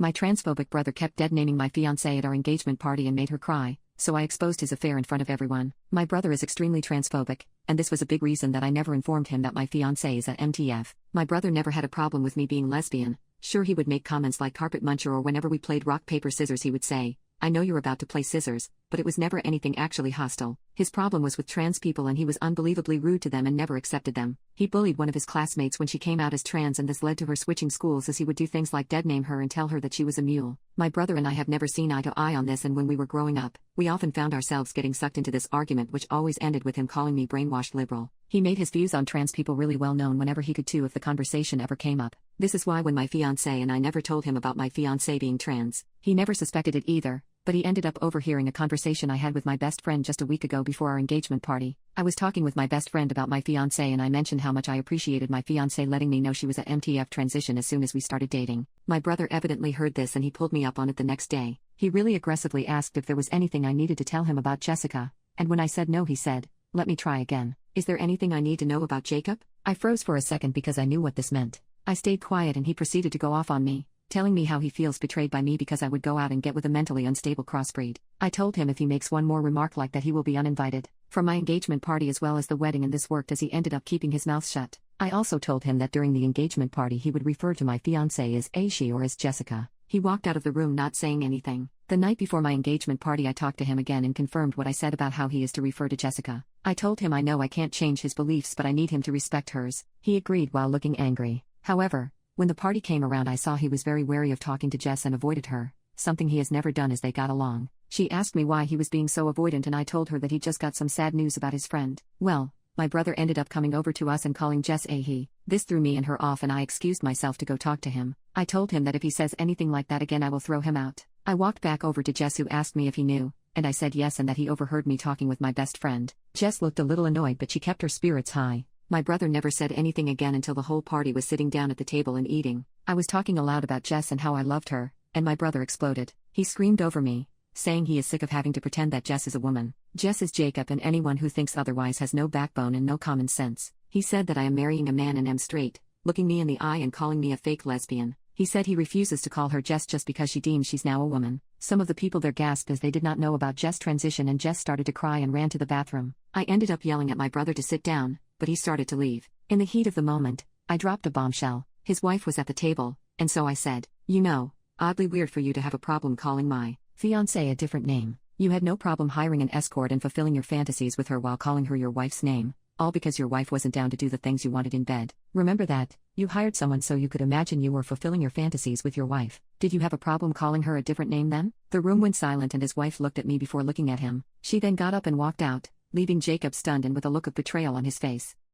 My transphobic brother kept deadnaming my fiance at our engagement party and made her cry, so I exposed his affair in front of everyone. My brother is extremely transphobic, and this was a big reason that I never informed him that my fiance is a MTF. My brother never had a problem with me being lesbian. Sure, he would make comments like carpet muncher, or whenever we played rock paper scissors he would say, "I know you're about to play scissors," but it was never anything actually hostile. His problem was with trans people, and he was unbelievably rude to them and never accepted them. He bullied one of his classmates when she came out as trans, and this led to her switching schools, as he would do things like deadname her and tell her that she was a mule. My brother and I have never seen eye to eye on this, and when we were growing up, we often found ourselves getting sucked into this argument, which always ended with him calling me brainwashed liberal. He made his views on trans people really well known whenever he could too, if the conversation ever came up. This is why when my fiancé and I never told him about my fiancé being trans, he never suspected it either, but he ended up overhearing a conversation I had with my best friend just a week ago before our engagement party. I was talking with my best friend about my fiancé, and I mentioned how much I appreciated my fiancé letting me know she was a MTF transition as soon as we started dating. My brother evidently heard this, and he pulled me up on it the next day. He really aggressively asked if there was anything I needed to tell him about Jessica, and when I said no, he said, "Let me try again. Is there anything I need to know about Jacob?" I froze for a second because I knew what this meant. I stayed quiet, and he proceeded to go off on me, telling me how he feels betrayed by me because I would go out and get with a mentally unstable crossbreed. I told him if he makes one more remark like that, he will be uninvited from my engagement party as well as the wedding, and this worked as he ended up keeping his mouth shut. I also told him that during the engagement party he would refer to my fiancée as a she or as Jessica. He walked out of the room not saying anything. The night before my engagement party, I talked to him again and confirmed what I said about how he is to refer to Jessica. I told him I know I can't change his beliefs, but I need him to respect hers. He agreed while looking angry. However, when the party came around, I saw he was very wary of talking to Jess and avoided her, something he has never done as they got along. She asked me why he was being so avoidant, and I told her that he just got some sad news about his friend. Well, my brother ended up coming over to us and calling Jess a he. This threw me and her off, and I excused myself to go talk to him. I told him that if he says anything like that again, I will throw him out. I walked back over to Jess, who asked me if he knew, and I said yes, and that he overheard me talking with my best friend. Jess looked a little annoyed, but she kept her spirits high. My brother never said anything again until the whole party was sitting down at the table and eating. I was talking aloud about Jess and how I loved her, and my brother exploded. He screamed over me, saying he is sick of having to pretend that Jess is a woman. Jess is Jacob, and anyone who thinks otherwise has no backbone and no common sense. He said that I am marrying a man and am straight, looking me in the eye and calling me a fake lesbian. He said he refuses to call her Jess just because she deems she's now a woman. Some of the people there gasped as they did not know about Jess' transition, and Jess started to cry and ran to the bathroom. I ended up yelling at my brother to sit down, but he started to leave. In the heat of the moment, I dropped a bombshell. His wife was at the table, and so I said, "You know, oddly weird for you to have a problem calling my fiancé a different name. You had no problem hiring an escort and fulfilling your fantasies with her while calling her your wife's name, all because your wife wasn't down to do the things you wanted in bed. Remember that, you hired someone so you could imagine you were fulfilling your fantasies with your wife. Did you have a problem calling her a different name then?" The room went silent, and his wife looked at me before looking at him. She then got up and walked out, leaving Jacob stunned and with a look of betrayal on his face.